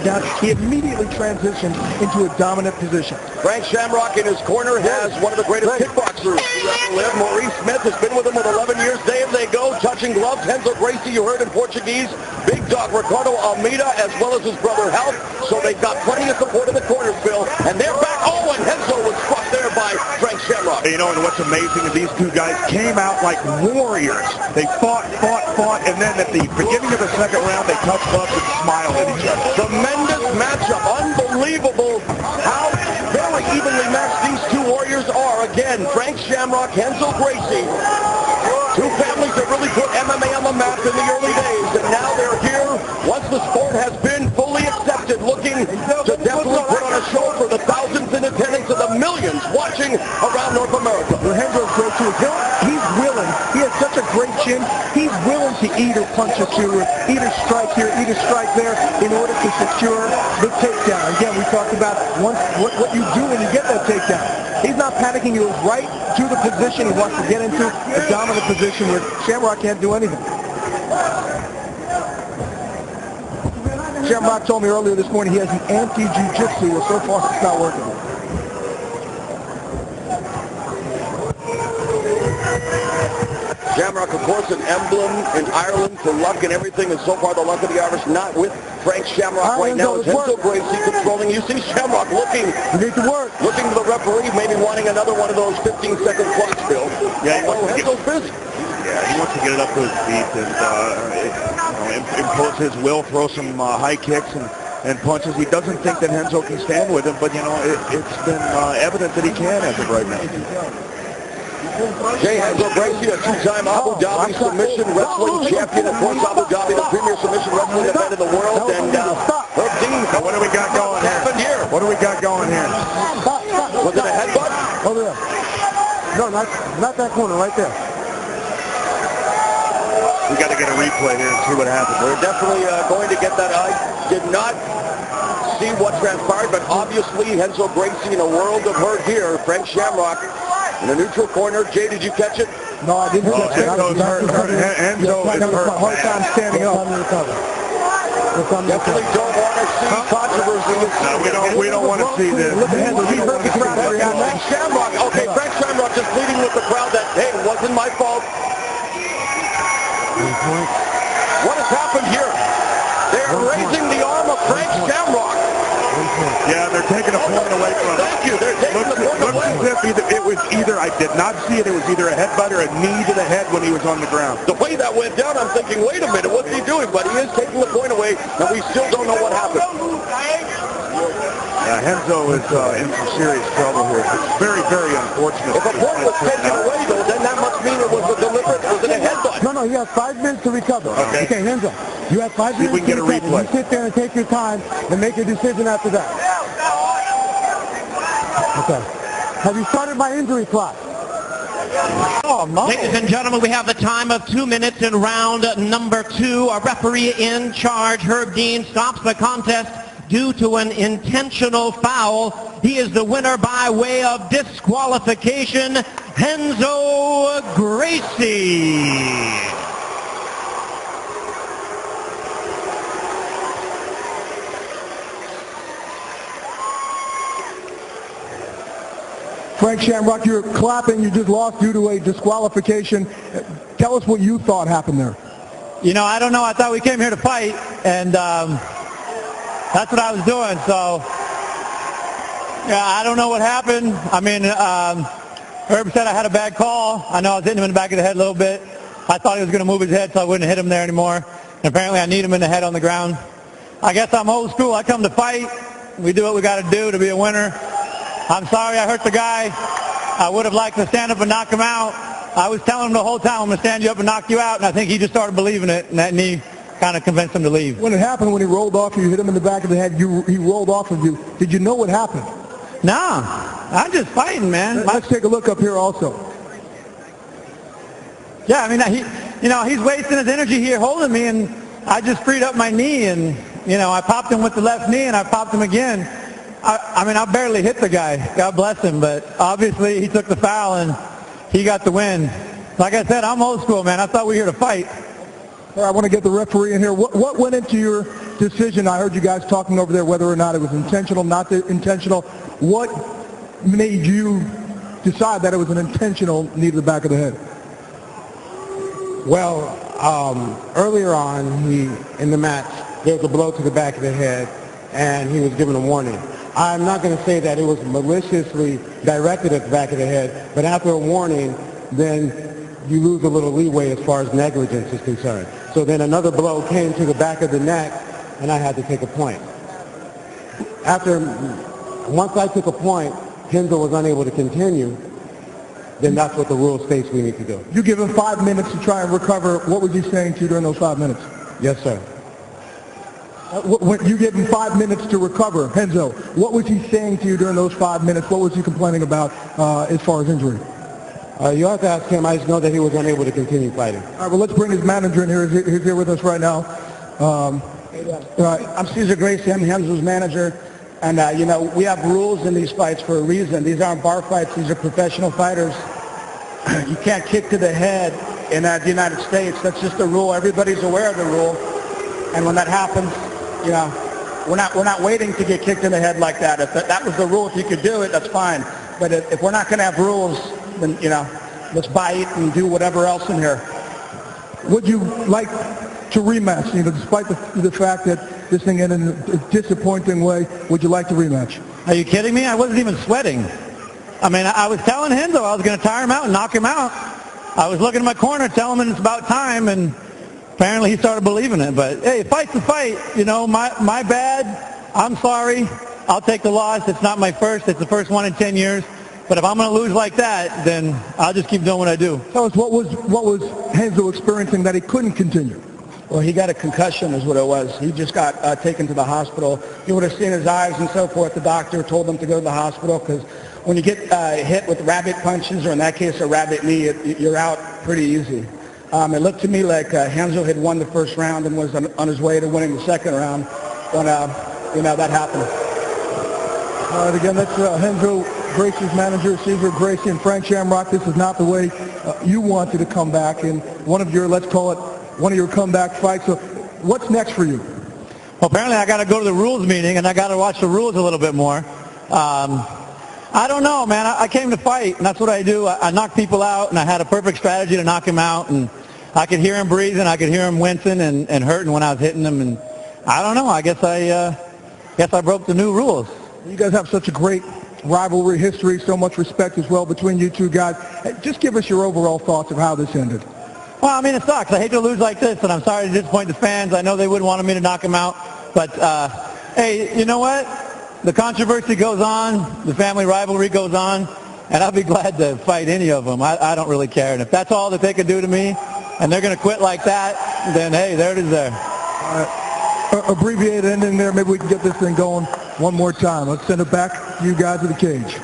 down, he immediately transitioned into a dominant position. Frank Shamrock in his corner has one of the greatest kickboxers to ever live. Maurice Smith has been with him with 11 years. There they go, touching gloves. Renzo Gracie, you heard in Portuguese. Big dog Ricardo Almeida, as well as his brother Health. So they've got plenty of support in the corners, Bill. And they're back. Oh, and Renzo was struck there by Frank Shamrock. You know, and what's amazing is these two guys came out like warriors. They fought, and then at the beginning of the second round, they touched gloves and smiled at each other. Tremendous matchup. Unbelievable how very evenly matched these two warriors are. Again, Frank Shamrock, Renzo Gracie. Two families that really put MMA on the map in the early days, and now they're here once the sport has been fully accepted, looking to definitely put on a show for the thousands in attendance and the millions watching around North America. Renzo Gracie, he's willing. He has such a great chin. He's willing to eat or punch a two, or eat a strike here, eat a strike there, in order to secure the takedown. Again, we talked about what you do when you get that takedown. He's not panicking. He was right to the position he wants to get into, a dominant position where Shamrock can't do anything. Shamrock told me earlier this morning he has an anti-jiu-jitsu, well, so far it's not working. Shamrock, of course, an emblem in Ireland for luck and everything, and so far the luck of the Irish not with Frank Shamrock right now. It's Renzo Gracie controlling. You see Shamrock looking to the referee, maybe wanting another one of those 15-second clocks, Bill. Yeah, he wants to Renzo's busy. Yeah, he wants to get it up to his feet and impose his will, throw some high kicks and punches. He doesn't think that Renzo can stand with him, but, you know, it's been evident that he can as of right now. Renzo Gracie, a two-time Abu Dhabi submission wrestling champion. Of course, Abu Dhabi, the premier submission wrestling event in the world. And Herb Dean, what do we got going here? What do we got going here? Was it a headbutt? Over there. No, not that corner, right there. We got to get a replay here and see what happens. We're definitely going to get that. I did not see what transpired, but obviously Renzo Gracie in a world of hurt here. Frank Shamrock in the neutral corner. Jay, did you catch it? No, I didn't catch it. Enzo's hurt. Enzo is hurt. Hard time standing up. Definitely don't want to see controversy. No, we don't want to see this. Frank Shamrock. Okay, Frank Shamrock just pleading with the crowd that, hey, it wasn't my fault. What has happened here? They're raising the arm of Frank Shamrock. Yeah, they're taking a point away from him. Thank you. They're taking the point away. Looks as if it was either, I did not see it, it was either a headbutt or a knee to the head when he was on the ground. The way that went down, I'm thinking, wait a minute, what's he doing? But he is taking the point away, and we still don't know what happened. Renzo is in some serious trouble here. It's very, very unfortunate. If a point was taken away, though, then that must mean it was a deliberate, was it a headbutt? No, you have 5 minutes to recover. Okay, Renzo, you have 5 minutes we can get a replay. You sit there and take your time and make a decision after that. Okay. Have you started my injury clock? Oh, no. Ladies and gentlemen, we have the time of 2 minutes in round number 2. Our referee in charge, Herb Dean, stops the contest due to an intentional foul. He is the winner by way of disqualification, Renzo Gracie. Frank Shamrock, you're clapping. You just lost due to a disqualification. Tell us what you thought happened there. You know, I don't know. I thought we came here to fight, and that's what I was doing. So, yeah, I don't know what happened. I mean, Herb said I had a bad call. I know I was hitting him in the back of the head a little bit. I thought he was going to move his head, so I wouldn't hit him there anymore. And apparently I need him in the head on the ground. I guess I'm old school. I come to fight. We do what we got to do to be a winner. I'm sorry I hurt the guy. I would have liked to stand up and knock him out. I was telling him the whole time, I'm going to stand you up and knock you out, and I think he just started believing it, and that knee kind of convinced him to leave. When it happened, when he rolled off you, hit him in the back of the head, he rolled off of you. Did you know what happened? Nah, I'm just fighting, man. Let's take a look up here also. Yeah, I mean, he's wasting his energy here holding me, and I just freed up my knee, and, I popped him with the left knee, and I popped him again. I mean, I barely hit the guy. God bless him. But obviously he took the foul and he got the win. Like I said, I'm old school, man. I thought we were here to fight. All right, I want to get the referee in here. What went into your decision, I heard you guys talking over there whether or not it was intentional, not intentional. What made you decide that it was an intentional knee to the back of the head? Well, earlier on, in the match, there was a blow to the back of the head, and he was given a warning. I'm not going to say that it was maliciously directed at the back of the head, but after a warning, then you lose a little leeway as far as negligence is concerned. So then another blow came to the back of the neck, and I had to take a point. Once I took a point, Renzo was unable to continue. Then that's what the rule states we need to do. You give him 5 minutes to try and recover. What was he saying to you during those 5 minutes? Yes, sir. When you gave him 5 minutes to recover, Renzo, what was he saying to you during those 5 minutes? What was he complaining about as far as injury? You have to ask him. I just know that he was unable to continue fighting. All right, well, let's bring his manager in here. He's here with us right now. I'm Renzo Gracie. I'm Renzo's manager. And, you know, we have rules in these fights for a reason. These aren't bar fights. These are professional fighters. You can't kick to the head in the United States. That's just the rule. Everybody's aware of the rule. And when that happens, you know, we're not waiting to get kicked in the head like that. If that was the rule, if you could do it, that's fine. But if we're not going to have rules, then, you know, let's bite and do whatever else in here. Would you like to rematch? You know, despite the fact that this thing ended in a disappointing way, would you like to rematch? Are you kidding me? I wasn't even sweating. I mean, I was telling Renzo I was going to tire him out and knock him out. I was looking in my corner telling him it's about time, and apparently he started believing it. But, hey, fight's a fight. You know, my bad. I'm sorry. I'll take the loss. It's not my first. It's the first one in 10 years. But if I'm going to lose like that, then I'll just keep doing what I do. Tell us, what was Renzo experiencing that he couldn't continue? Well, he got a concussion is what it was. He just got taken to the hospital. You would have seen his eyes and so forth. The doctor told him to go to the hospital because when you get hit with rabbit punches, or in that case a rabbit knee, you're out pretty easy. It looked to me like Renzo had won the first round and was on his way to winning the second round when, you know, that happened. All right, again, that's Renzo Gracie's manager, Renzo Gracie, and Frank Shamrock. This is not the way you wanted to come back in one of your, let's call it, one of your comeback fights. So what's next for you? Well, apparently I got to go to the rules meeting, and I got to watch the rules a little bit more. I don't know, man. I came to fight, and that's what I do. I knock people out, and I had a perfect strategy to knock him out, and I could hear him breathing. I could hear him wincing and hurting when I was hitting him, and I don't know. I guess I broke the new rules. You guys have such a great rivalry history, so much respect as well between you two guys. Just give us your overall thoughts of how this ended. Well, I mean, it sucks. I hate to lose like this, and I'm sorry to disappoint the fans. I know they wouldn't want me to knock him out. But, hey, you know what? The controversy goes on. The family rivalry goes on. And I'll be glad to fight any of them. I don't really care. And if that's all that they can do to me, and they're going to quit like that, then, hey, there it is there. Abbreviated ending there. Maybe we can get this thing going one more time. Let's send it back to you guys to the cage.